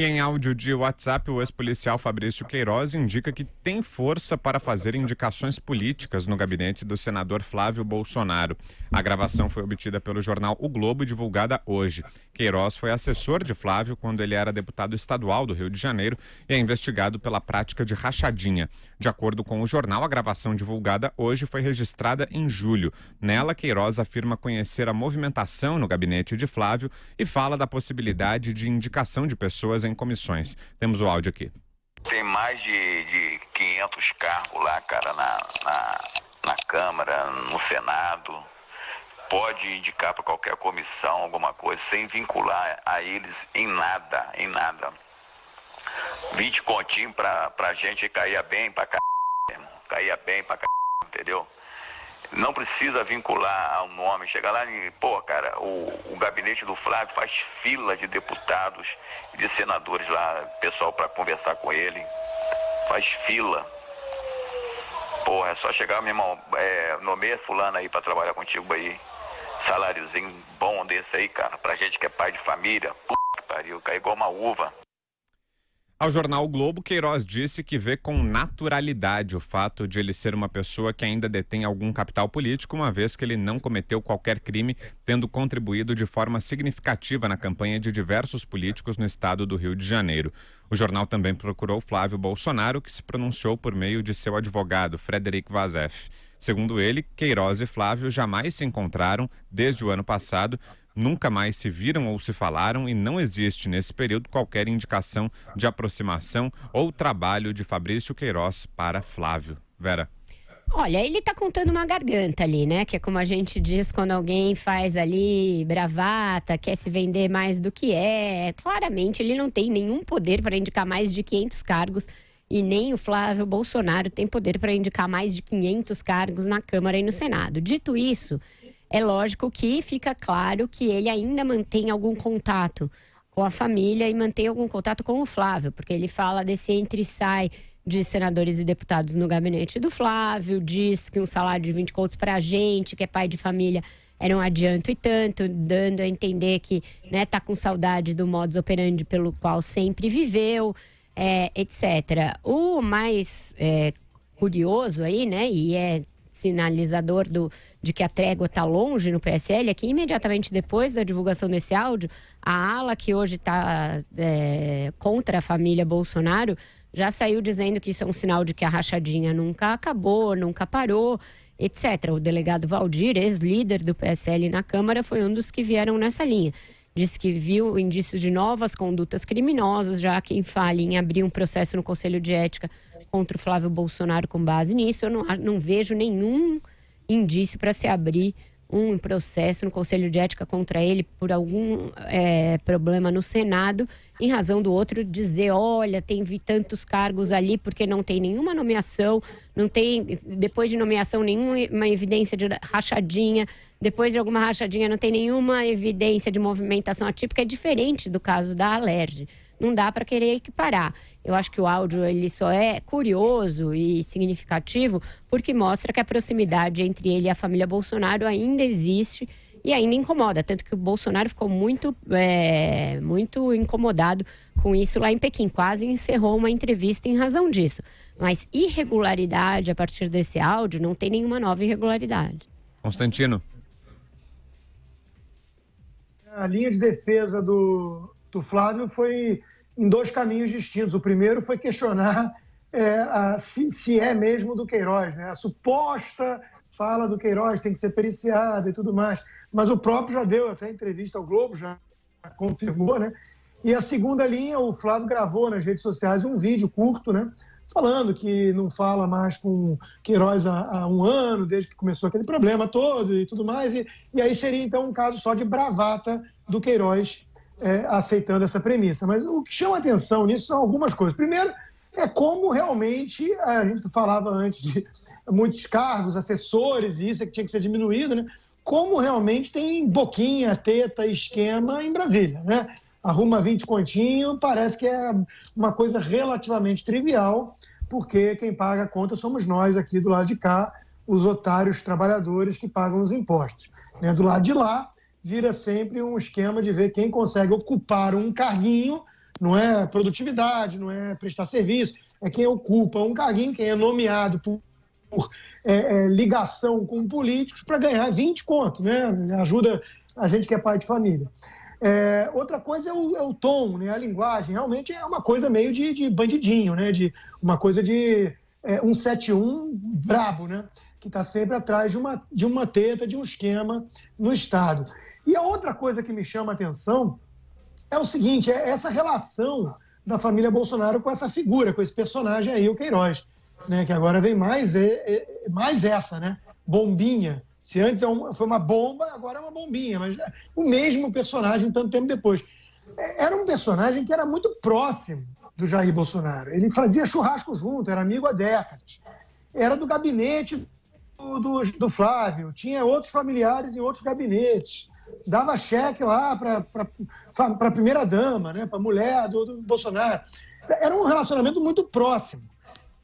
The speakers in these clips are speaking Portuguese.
Em áudio de WhatsApp, o ex-policial Fabrício Queiroz indica que tem força para fazer indicações políticas no gabinete do senador Flávio Bolsonaro. A gravação foi obtida pelo jornal O Globo e divulgada hoje. Queiroz foi assessor de Flávio quando ele era deputado estadual do Rio de Janeiro e é investigado pela prática de rachadinha. De acordo com o jornal, a gravação divulgada hoje foi registrada em julho. Nela, Queiroz afirma conhecer a movimentação no gabinete de Flávio e fala da possibilidade de indicação de pessoas em comissões. Temos o áudio aqui. Tem mais de 500 cargos lá, cara, na Câmara, no Senado. Pode indicar para qualquer comissão alguma coisa, sem vincular a eles em nada. 20 continhos pra gente caía bem pra entendeu? Não precisa vincular ao nome. Chega lá e, cara, o gabinete do Flávio faz fila de deputados e de senadores lá, pessoal, para conversar com ele. Faz fila. É só chegar, meu irmão, nomeia fulano aí para trabalhar contigo aí. Saláriozinho bom desse aí, cara, pra gente que é pai de família. Que pariu, cai igual uma uva. Ao jornal O Globo, Queiroz disse que vê com naturalidade o fato de ele ser uma pessoa que ainda detém algum capital político, uma vez que ele não cometeu qualquer crime, tendo contribuído de forma significativa na campanha de diversos políticos no estado do Rio de Janeiro. O jornal também procurou Flávio Bolsonaro, que se pronunciou por meio de seu advogado, Frederic Vazef. Segundo ele, Queiroz e Flávio jamais se encontraram desde o ano passado, nunca mais se viram ou se falaram e não existe nesse período qualquer indicação de aproximação ou trabalho de Fabrício Queiroz para Flávio. Vera. Olha, ele tá contando uma garganta ali, né? Que é como a gente diz quando alguém faz ali bravata, quer se vender mais do que é. Claramente ele não tem nenhum poder para indicar mais de 500 cargos e nem o Flávio Bolsonaro tem poder para indicar mais de 500 cargos na Câmara e no Senado. Dito isso, é lógico que fica claro que ele ainda mantém algum contato com a família e mantém algum contato com o Flávio, porque ele fala desse entra e sai de senadores e deputados no gabinete do Flávio, diz que um salário de 20 contos para a gente, que é pai de família, era um adianto e tanto, dando a entender que, né, tá com saudade do modus operandi pelo qual sempre viveu, etc. O mais curioso aí, né, e é sinalizador de que a trégua está longe no PSL, é que imediatamente depois da divulgação desse áudio, a ala que hoje está contra a família Bolsonaro já saiu dizendo que isso é um sinal de que a rachadinha nunca acabou, nunca parou, etc. O delegado Valdir, ex-líder do PSL na Câmara, foi um dos que vieram nessa linha. Disse que viu indícios de novas condutas criminosas, já quem fala em abrir um processo no Conselho de Ética contra o Flávio Bolsonaro com base nisso. Eu não vejo nenhum indício para se abrir um processo no Conselho de Ética contra ele por algum problema no Senado, em razão do outro dizer, olha, tem tantos cargos ali porque não tem nenhuma nomeação, não tem, depois de nomeação, nenhuma evidência de rachadinha, depois de alguma rachadinha não tem nenhuma evidência de movimentação atípica, é diferente do caso da Alerj. Não dá para querer equiparar. Eu acho que o áudio ele só é curioso e significativo porque mostra que a proximidade entre ele e a família Bolsonaro ainda existe e ainda incomoda. Tanto que o Bolsonaro ficou muito incomodado com isso lá em Pequim. Quase encerrou uma entrevista em razão disso. Mas irregularidade a partir desse áudio, não tem nenhuma nova irregularidade. Constantino. A linha de defesa do Flávio foi em dois caminhos distintos. O primeiro foi questionar se é mesmo do Queiroz, né? A suposta fala do Queiroz tem que ser periciada e tudo mais, mas o próprio já deu até entrevista ao Globo, já confirmou, né? E a segunda linha, o Flávio gravou nas redes sociais um vídeo curto, né? Falando que não fala mais com Queiroz há um ano, desde que começou aquele problema todo e tudo mais, e aí seria então um caso só de bravata do Queiroz aceitando essa premissa. Mas o que chama atenção nisso são algumas coisas. Primeiro, é como realmente, a gente falava antes de muitos cargos, assessores, e isso é que tinha que ser diminuído, né? Como realmente tem boquinha, teta, esquema em Brasília, né? Arruma 20 continhos, parece que é uma coisa relativamente trivial, porque quem paga a conta somos nós aqui do lado de cá, os otários trabalhadores que pagam os impostos, né? Do lado de lá, vira sempre um esquema de ver quem consegue ocupar um carguinho não é produtividade, não é prestar serviço, é quem ocupa um carguinho, quem é nomeado por ligação com políticos para ganhar 20 conto, né? Ajuda a gente que é pai de família. Outra coisa é o tom, né? A linguagem. Realmente é uma coisa meio de bandidinho, né? De uma coisa de 171 brabo, né? Que está sempre atrás de uma teta, de um esquema no Estado. E a outra coisa que me chama a atenção é o seguinte, é essa relação da família Bolsonaro com essa figura, com esse personagem aí, o Queiroz, né? Que agora vem mais essa, né? Bombinha. Se antes foi uma bomba, agora é uma bombinha, mas o mesmo personagem tanto tempo depois. Era um personagem que era muito próximo do Jair Bolsonaro. Ele fazia churrasco junto, era amigo há décadas. Era do gabinete do Flávio, tinha outros familiares em outros gabinetes. Dava cheque lá para a primeira-dama, né, para a mulher do Bolsonaro. Era um relacionamento muito próximo.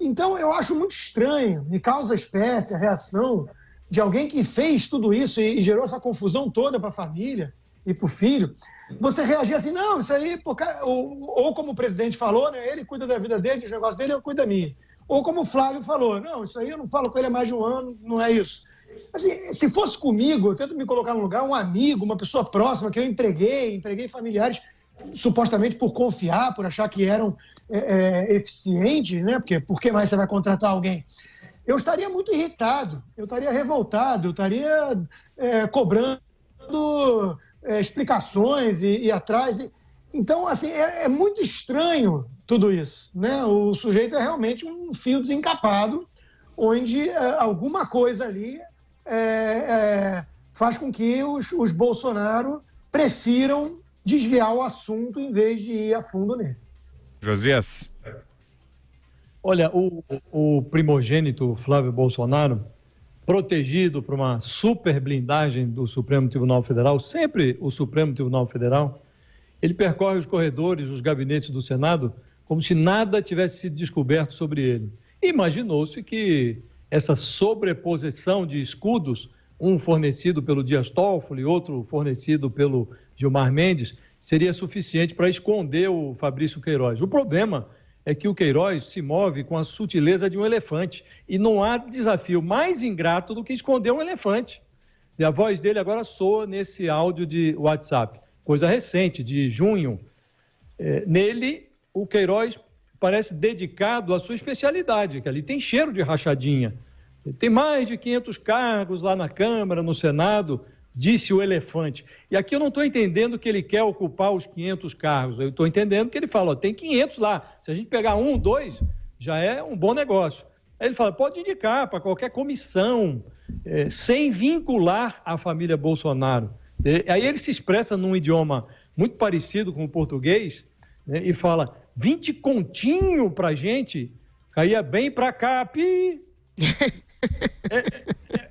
Então, eu acho muito estranho, me causa espécie a reação de alguém que fez tudo isso e gerou essa confusão toda para a família e para o filho, você reagir assim, não, isso aí, ou como o presidente falou, né, ele cuida da vida dele, os negócios dele, eu cuido da minha. Ou como o Flávio falou, não, isso aí eu não falo com ele há mais de um ano, não é isso. Assim, se fosse comigo, eu tento me colocar no lugar, um amigo, uma pessoa próxima que eu entreguei familiares, supostamente por confiar, por achar que eram eficientes, né? Porque por que mais você vai contratar alguém? Eu estaria muito irritado, eu estaria revoltado, eu estaria cobrando explicações e atrás. Então, assim, é muito estranho tudo isso, né? O sujeito é realmente um fio desencapado, onde alguma coisa ali faz com que os Bolsonaro prefiram desviar o assunto em vez de ir a fundo nele. Josias. Olha, o primogênito Flávio Bolsonaro, protegido por uma super blindagem do Supremo Tribunal Federal, sempre o Supremo Tribunal Federal, ele percorre os corredores, os gabinetes do Senado, como se nada tivesse sido descoberto sobre ele. Imaginou-se que essa sobreposição de escudos, um fornecido pelo Dias Toffoli, outro fornecido pelo Gilmar Mendes, seria suficiente para esconder o Fabrício Queiroz. O problema é que o Queiroz se move com a sutileza de um elefante e não há desafio mais ingrato do que esconder um elefante. E a voz dele agora soa nesse áudio de WhatsApp, coisa recente, de junho. Nele, o Queiroz parece dedicado à sua especialidade, que ali tem cheiro de rachadinha. Tem mais de 500 cargos lá na Câmara, no Senado, disse o elefante. E aqui eu não estou entendendo que ele quer ocupar os 500 cargos, eu estou entendendo que ele fala, tem 500 lá, se a gente pegar 1, 2, já é um bom negócio. Aí ele fala, pode indicar para qualquer comissão, sem vincular a família Bolsonaro. Aí ele se expressa num idioma muito parecido com o português, né, e fala, 20 continho para a gente, caía bem para cá, pi...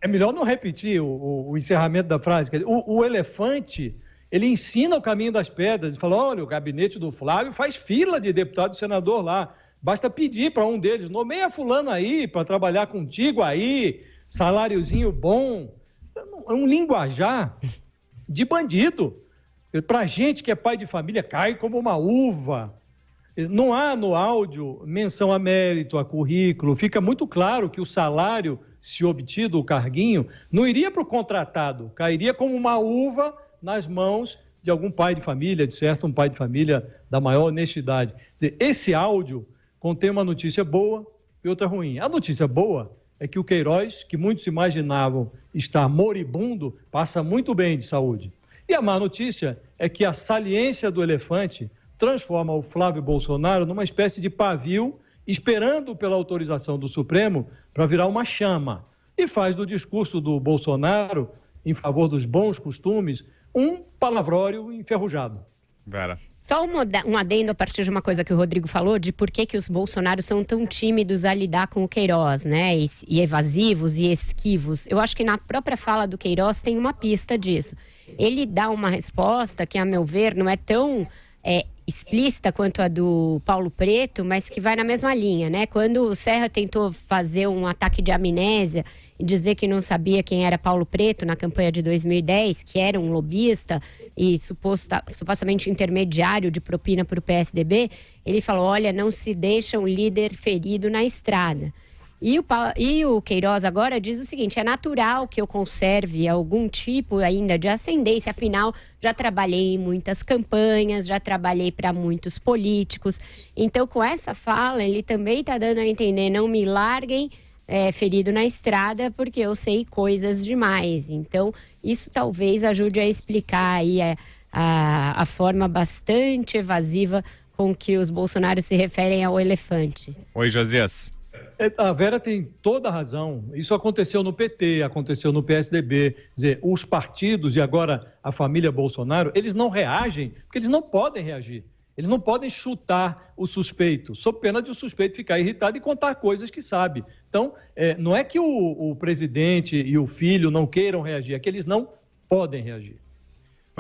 É melhor não repetir o encerramento da frase. O elefante, ele ensina o caminho das pedras. Ele fala, olha, o gabinete do Flávio faz fila de deputado e senador lá. Basta pedir para um deles, nomeia fulano aí para trabalhar contigo aí, saláriozinho bom. É um linguajar de bandido. Para gente que é pai de família, cai como uma uva. Não há no áudio menção a mérito, a currículo. Fica muito claro que o salário, se obtido o carguinho, não iria para o contratado, cairia como uma uva nas mãos de algum pai de família, de certo, um pai de família da maior honestidade. Quer dizer, esse áudio contém uma notícia boa e outra ruim. A notícia boa é que o Queiroz, que muitos imaginavam estar moribundo, passa muito bem de saúde. E a má notícia é que a saliência do elefante transforma o Flávio Bolsonaro numa espécie de pavio, esperando pela autorização do Supremo para virar uma chama. E faz do discurso do Bolsonaro, em favor dos bons costumes, um palavrório enferrujado. Vera. Só um adendo a partir de uma coisa que o Rodrigo falou, de por que os Bolsonaros são tão tímidos a lidar com o Queiroz, né? E evasivos e esquivos. Eu acho que na própria fala do Queiroz tem uma pista disso. Ele dá uma resposta que, a meu ver, não é tão explícita quanto a do Paulo Preto, mas que vai na mesma linha, né? Quando o Serra tentou fazer um ataque de amnésia e dizer que não sabia quem era Paulo Preto na campanha de 2010, que era um lobista e supostamente intermediário de propina para o PSDB, ele falou, olha, não se deixa um líder ferido na estrada. E o Queiroz agora diz o seguinte, é natural que eu conserve algum tipo ainda de ascendência, afinal, já trabalhei em muitas campanhas, já trabalhei para muitos políticos. Então, com essa fala, ele também está dando a entender, não me larguem ferido na estrada, porque eu sei coisas demais. Então, isso talvez ajude a explicar aí a forma bastante evasiva com que os bolsonaros se referem ao elefante. Oi, Josias. A Vera tem toda a razão. Isso aconteceu no PT, aconteceu no PSDB. Quer dizer, os partidos e agora a família Bolsonaro, eles não reagem porque eles não podem reagir. Eles não podem chutar o suspeito, sob pena de o suspeito ficar irritado e contar coisas que sabe. Então, não é que o presidente e o filho não queiram reagir, é que eles não podem reagir.